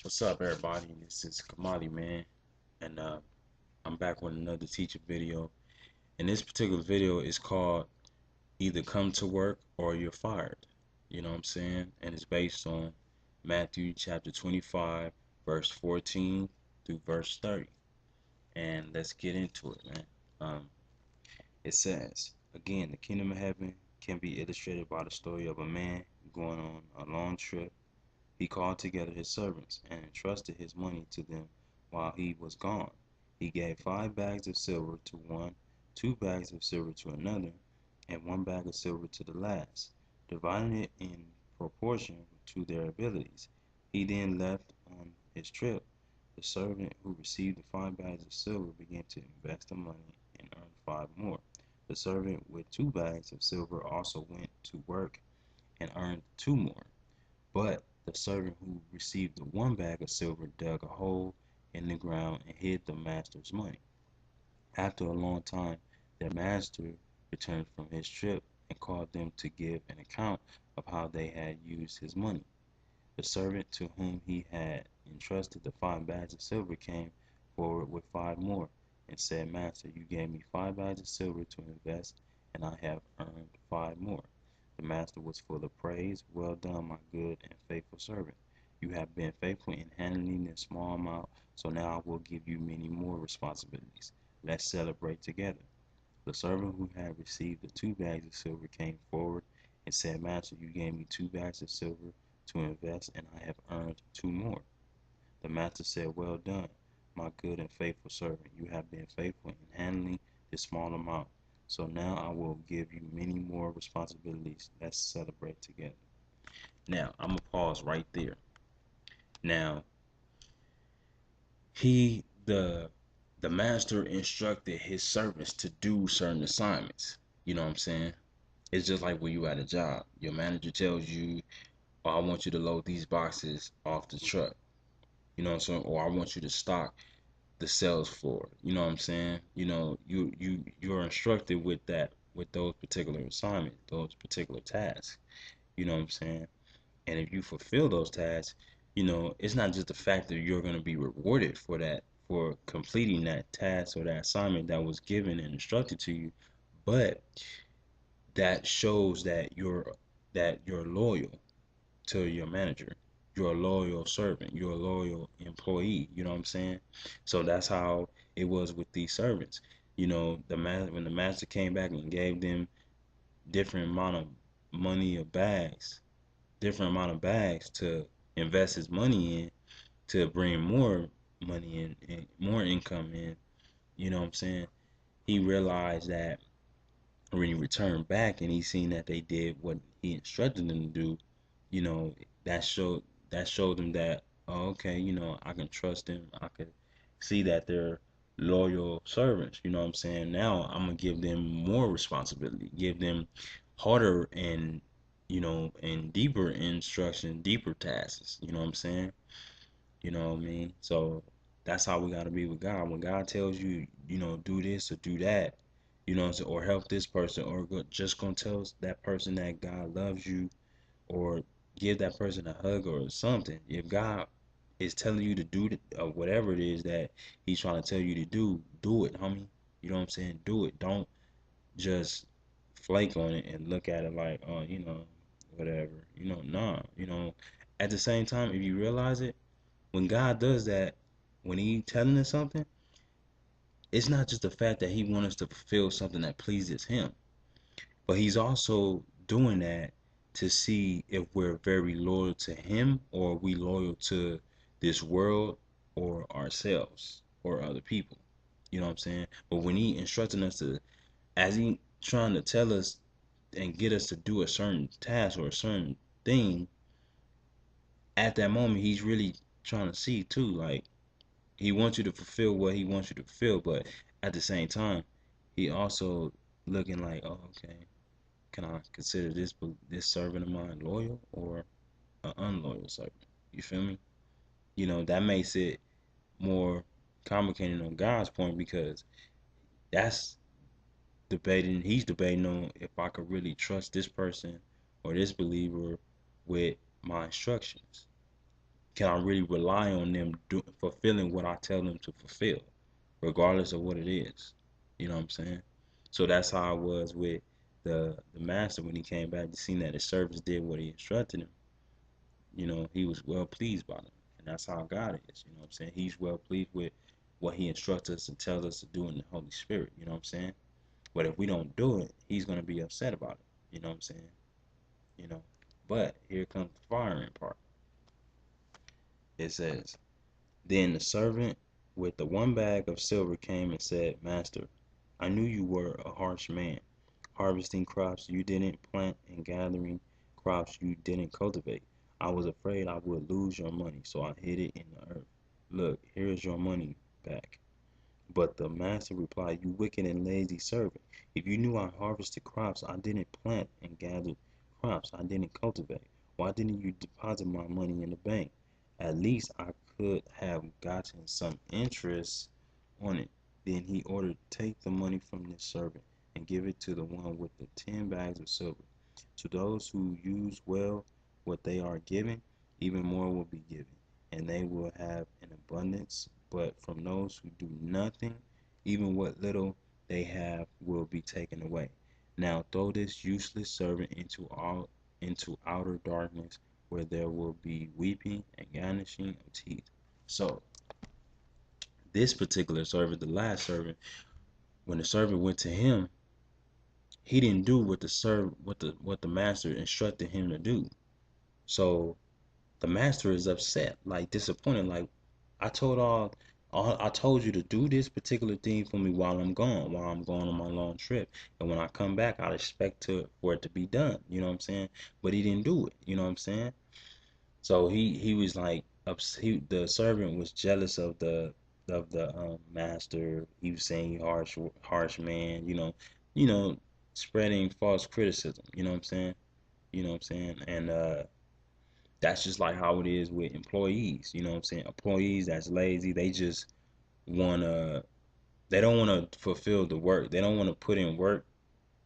What's up, everybody? This is Kamali, man, and I'm back with another teacher video. And this particular video is called "Either Come to Work or You're Fired." You know what I'm saying? And it's based on Matthew chapter 25, verse 14 through verse 30. And let's get into it, man. It says, again, the kingdom of heaven can be illustrated by the story of a man going on a long trip. He called together his servants and entrusted his money to them while he was gone. He gave 5 bags of silver to one, 2 bags of silver to another, and 1 bag of silver to the last, dividing it in proportion to their abilities. He then left on his trip. The servant who received the 5 bags of silver began to invest the money and earned 5 more. The servant with 2 bags of silver also went to work and earned 2 more. But the servant who received the 1 bag of silver dug a hole in the ground and hid the master's money. After a long time, their master returned from his trip and called them to give an account of how they had used his money. The servant to whom he had entrusted the 5 bags of silver came forward with 5 more and said, Master, you gave me 5 bags of silver to invest, and I have earned 5 more. The master was full of praise. Well done, my good and faithful servant. You have been faithful in handling a small amount, so now I will give you many more responsibilities. Let's celebrate together. The servant who had received the 2 bags of silver came forward and said, Master, you gave me 2 bags of silver to invest, and I have earned 2 more. The master said, Well done, my good and faithful servant. You have been faithful in handling this small amount, so now I will give you many more responsibilities. Let's celebrate together. Now, I'm going to pause right there. Now, the master instructed his servants to do certain assignments. You know what I'm saying? It's just like when you at a job. Your manager tells you, oh, I want you to load these boxes off the truck. You know what I'm saying? Or I want you to stock the sales floor. You know what I'm saying? You're instructed with that, with those particular assignments, those particular tasks. You know what I'm saying? And if you fulfill those tasks, it's not just the fact that you're going to be rewarded for that, for completing that task or that assignment that was given and instructed to you, but that shows that you're loyal to your manager. You're a loyal servant. You're a loyal employee. You know what I'm saying? So that's how it was with these servants. When the master came back and gave them different amount of money or bags, different amount of bags to invest his money in to bring more money in and more income in. You know what I'm saying? He realized that when he returned back and he seen that they did what he instructed them to do, you know, that showed him that, oh, okay, I can trust them. I could see that they're loyal servants. You know what I'm saying? Now I'm gonna give them more responsibility, give them harder and deeper instruction, deeper tasks. You know what I'm saying? You know what I mean? So that's how we gotta be with God. When God tells you, do this or do that, or help this person, or just gonna tell that person that God loves you, or give that person a hug or something. If God is telling you to do whatever it is that He's trying to tell you to do it, homie. You know what I'm saying? Do it. Don't just flake on it and look at it like, oh, whatever. Nah. At the same time, if you realize it, when God does that, when He telling us something, it's not just the fact that He wants us to fulfill something that pleases Him, but He's also doing that to see if we're very loyal to Him, or are we loyal to this world or ourselves or other people. You know what I'm saying? But when He instructing us to, as He trying to tell us and get us to do a certain task or a certain thing, at that moment He's really trying to see too, like, He wants you to fulfill what He wants you to fulfill, but at the same time, He also looking like, oh, okay, can I consider this servant of mine loyal or an unloyal servant? You feel me? That makes it more complicated on God's point, because that's he's debating on if I could really trust this person or this believer with my instructions. can I really rely on them fulfilling what I tell them to fulfill, regardless of what it is? You know what I'm saying? So that's how I was with the master when he came back to see that his servants did what he instructed him. You know, he was well pleased by them. And that's how God is. You know what I'm saying? He's well pleased with what he instructs us and tells us to do in the Holy Spirit. You know what I'm saying? But if we don't do it, he's going to be upset about it. You know what I'm saying? You know. But here comes the firing part. It says, then the servant with the one bag of silver came and said, Master, I knew you were a harsh man, harvesting crops you didn't plant and gathering crops you didn't cultivate. I was afraid I would lose your money, so I hid it in the earth. Look, here is your money back. But the master replied, you wicked and lazy servant. If you knew I harvested crops I didn't plant and gathered crops I didn't cultivate, why didn't you deposit my money in the bank? At least I could have gotten some interest on it. Then he ordered, take the money from this servant and give it to the one with the 10 bags of silver. To those who use well what they are given, even more will be given, and they will have an abundance. But from those who do nothing, even what little they have will be taken away. Now throw this useless servant into outer darkness, where there will be weeping and gnashing of teeth. So this particular servant, the last servant, when the servant went to him, he didn't do what the master instructed him to do. So the master is upset, like disappointed, like I told you to do this particular thing for me while I'm going on my long trip. And when I come back, I'd expect for it to be done. You know what I'm saying? But he didn't do it. You know what I'm saying? So he was like the servant was jealous of the master. He was saying he harsh man, you know, spreading false criticism, you know what I'm saying? You know what I'm saying? And that's just like how it is with employees, you know what I'm saying? Employees that's lazy, wanna they don't wanna fulfill the work. They don't wanna put in work,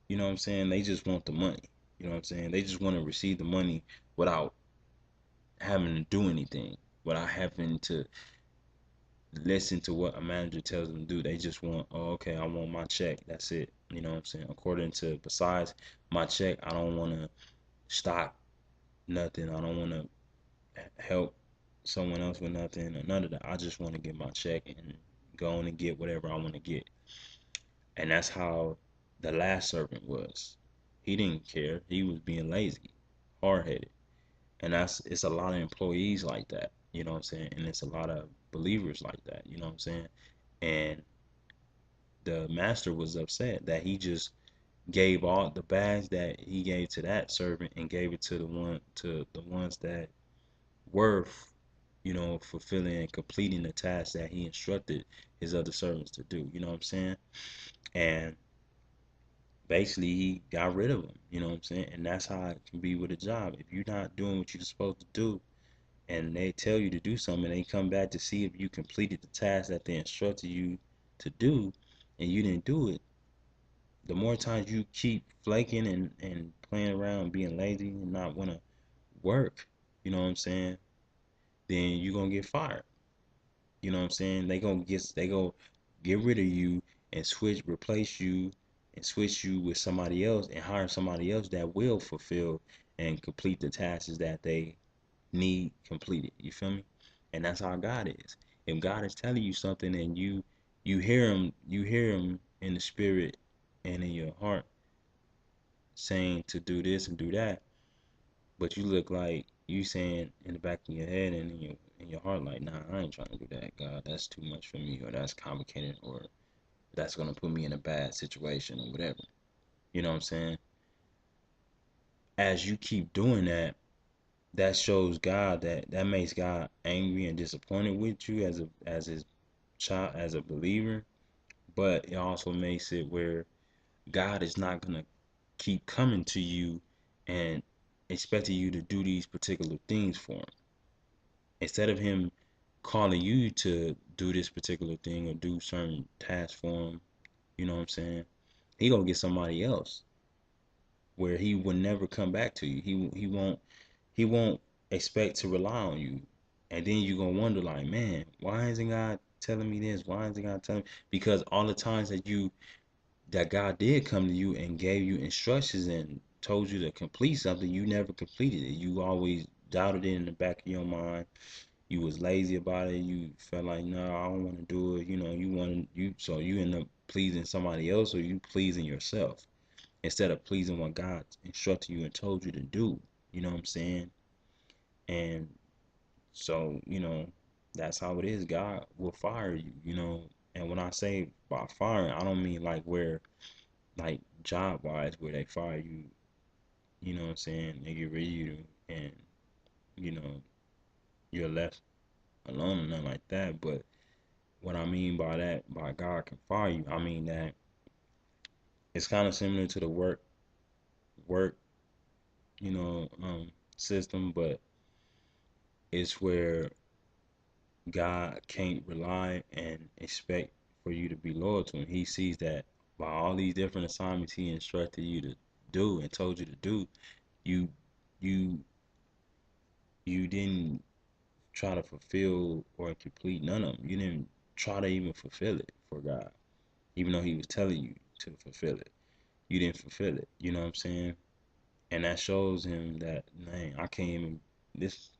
you know what I'm saying? They just want the money. You know what I'm saying? They just want to receive the money without having to do anything, without having to listen to what a manager tells them to do. They just want, oh, okay, I want my check. That's it. You know what I'm saying? Besides my check, I don't want to stock nothing. I don't want to help someone else with nothing or none of that. I just want to get my check and go on and get whatever I want to get. And that's how the last servant was. He didn't care. He was being lazy, hard headed. And it's a lot of employees like that, you know what I'm saying? And it's a lot of believers like that, you know what I'm saying? And the master was upset that he just gave all the bags that he gave to that servant and gave it to the ones that were fulfilling and completing the task that he instructed his other servants to do, you know what I'm saying? And basically he got rid of them, you know what I'm saying? And that's how it can be with a job. If you're not doing what you're supposed to do, and they tell you to do something, and they come back to see if you completed the task that they instructed you to do, and you didn't do it, the more times you keep flaking and playing around, being lazy, and not want to work, you know what I'm saying, then you're going to get fired. You know what I'm saying? They go get rid of you and replace you and switch you with somebody else and hire somebody else that will fulfill and complete the tasks that they need completed. You feel me? And that's how God is. If God is telling you something and you hear him in the spirit and in your heart saying to do this and do that, but you look like you saying in the back of your head and in your heart like, nah, I ain't trying to do that, God. That's too much for me, or that's complicated, or that's gonna put me in a bad situation or whatever. You know what I'm saying? As you keep doing that, that shows God that makes God angry and disappointed with you as his child, as a believer. But it also makes it where God is not gonna keep coming to you and expecting you to do these particular things for him. Instead of him calling you to do this particular thing or do certain tasks for him, you know what I'm saying? He gonna get somebody else where he will never come back to you. He won't expect to rely on you And then you're gonna wonder like, man, why isn't God telling me this? Why isn't God telling me? Because all the times that God did come to you and gave you instructions and told you to complete something, you never completed it. You always doubted it in the back of your mind. You was lazy about it. You felt like, no, I don't want to do it. You know, so you end up pleasing somebody else, or you pleasing yourself instead of pleasing what God instructed you and told you to do. You know what I'm saying? And so, that's how it is. God will fire you, And when I say by firing, I don't mean like where, like job wise, where they fire you, you know what I'm saying? They get rid of you and, you know, you're left alone or nothing like that. But what I mean by that, by God can fire you, I mean that it's kind of similar to the work, system, but it's where God can't rely and expect for you to be loyal to him. He sees that by all these different assignments he instructed you to do and told you to do, you you you didn't try to fulfill or complete none of them. You didn't try to even fulfill it for God, even though he was telling you to fulfill it. You didn't fulfill it. You know what I'm saying? And that shows him that, man, I can't even this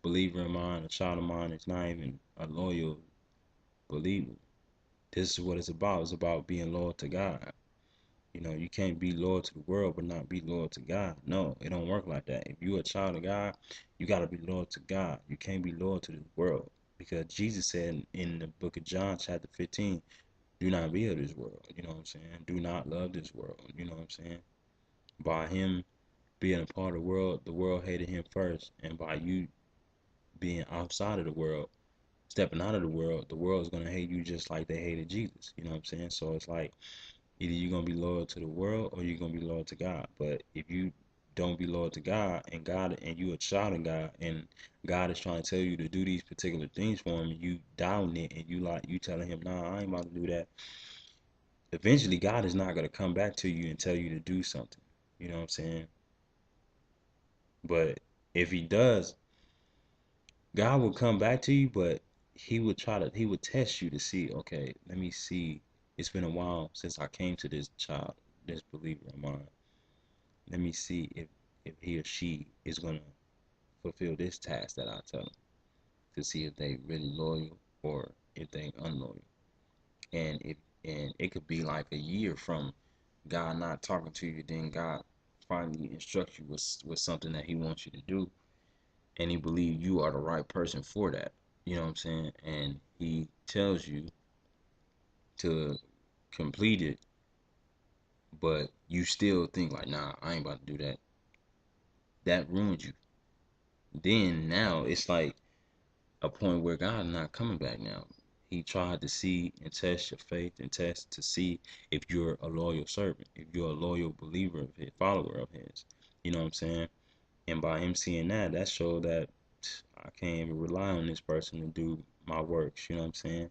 believer of mine, a child of mine, is not even a loyal believer. This is what it's about. It's about being loyal to God. You can't be loyal to the world but not be loyal to God. No, it don't work like that. If you're a child of God, you gotta be loyal to God. You can't be loyal to the world. Because Jesus said in the book of John, chapter 15, do not be of this world. You know what I'm saying? Do not love this world. You know what I'm saying? By him being a part of the world hated him first. And by you being outside of the world, stepping out of the world is gonna hate you just like they hated Jesus. You know what I'm saying? So it's like either you're gonna be loyal to the world or you're gonna be loyal to God. But if you don't be loyal to God and you a child of God and God is trying to tell you to do these particular things for him and you doubting it and you telling him, nah, I ain't about to do that. Eventually God is not gonna come back to you and tell you to do something. You know what I'm saying? But if he does, God will come back to you, but he would test you to see, okay, let me see. It's been a while since I came to this child, this believer of mine. Let me see if he or she is gonna fulfill this task that I tell them to see if they really loyal or if they unloyal. And it could be like a year from God not talking to you, then God finally instructs you with something that he wants you to do, and he believes you are the right person for that. You know what I'm saying? And he tells you to complete it, but you still think like, nah, I ain't about to do that. That ruins you. Then now it's like a point where God's not coming back now. He tried to see and test your faith and test to see if you're a loyal servant, if you're a loyal believer of his, follower of his. You know what I'm saying? And by him seeing that, that showed that I can't even rely on this person to do my works. You know what I'm saying?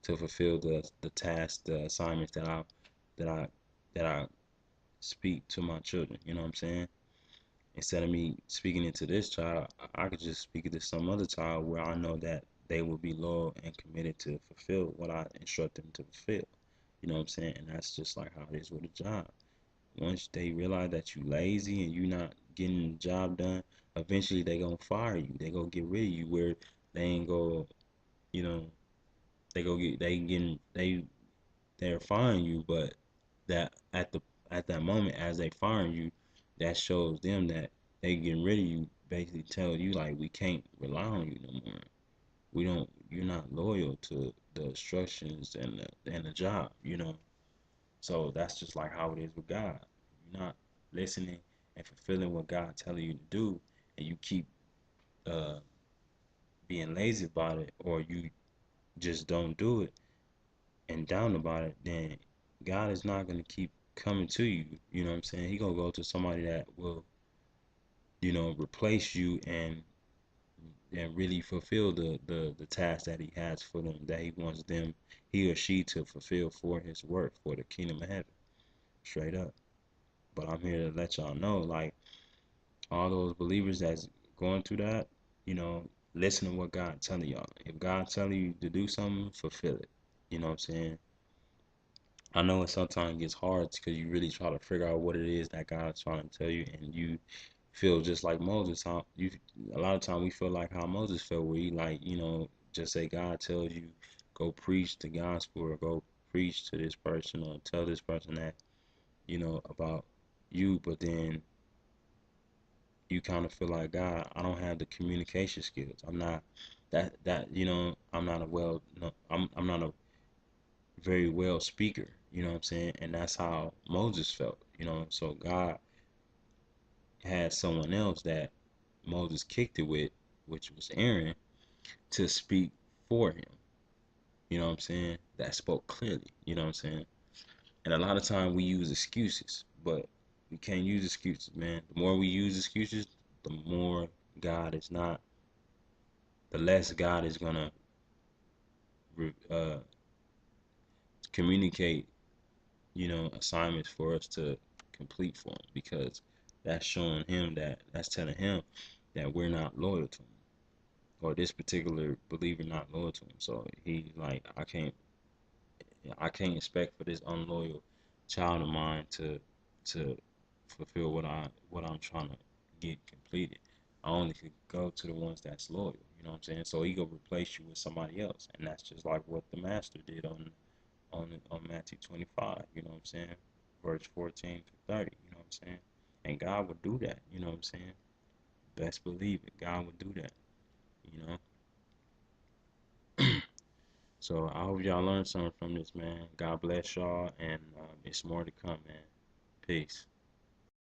To fulfill the tasks, the assignments that I that I speak to my children. You know what I'm saying? Instead of me speaking it to this child, I could just speak it to some other child where I know that they will be loyal and committed to fulfill what I instruct them to fulfill. You know what I'm saying? And that's just like how it is with a job. Once they realize that you lazy and you not getting the job done, eventually they gonna fire you. They gonna get rid of you where they ain't go, you know, they go get they getting they're firing you, but that at that moment as they firing you, that shows them that they getting rid of you, basically tell you like we can't rely on you no more. We don't You're not loyal to the instructions and the job, So that's just like how it is with God. You're not listening and fulfilling what God telling you to do, and you keep uh being lazy about it, or you just don't do it and down about it, then God is not gonna keep coming to you. You know what I'm saying? He gonna go to somebody that will, replace you and really fulfill the task that he has for them, that he wants them, he or she to fulfill for his work, for the kingdom of heaven. Straight up. But I'm here to let y'all know, like, all those believers that's going through that, You know, listen to what God telling y'all. If God telling you to do something, fulfill it. You know what I'm saying? I know it sometimes gets hard because you really try to figure out what it is that God's trying to tell you, and you feel just like Moses. How you a lot of time we feel like how Moses felt, where he like, just say God tells you go preach the gospel or go preach to this person or tell this person that about you, but then you kind of feel like, God, I don't have the communication skills. I'm not I'm not a well no, I'm not a very well speaker, you know what I'm saying? And that's how Moses felt, so God had someone else that Moses kicked it with, which was Aaron, to speak for him, you know what I'm saying? That spoke clearly, you know what I'm saying? And a lot of time we use excuses, but we can't use excuses, man. The more we use excuses, the more God is not, the less God is gonna uh, communicate, assignments for us to complete for him, because that's showing him that's telling him that we're not loyal to him, or this particular believer not loyal to him. So he like, I can't expect for this unloyal child of mine to fulfill what I'm trying to get completed. I only could go to the ones that's loyal. You know what I'm saying? So he gonna replace you with somebody else, and that's just like what the master did on Matthew 25. You know what I'm saying? Verse 14 to 30. You know what I'm saying? And God would do that. You know what I'm saying? Best believe it. God would do that. You know. So I hope y'all learned something from this, man. God bless y'all, and it's more to come, man. Peace.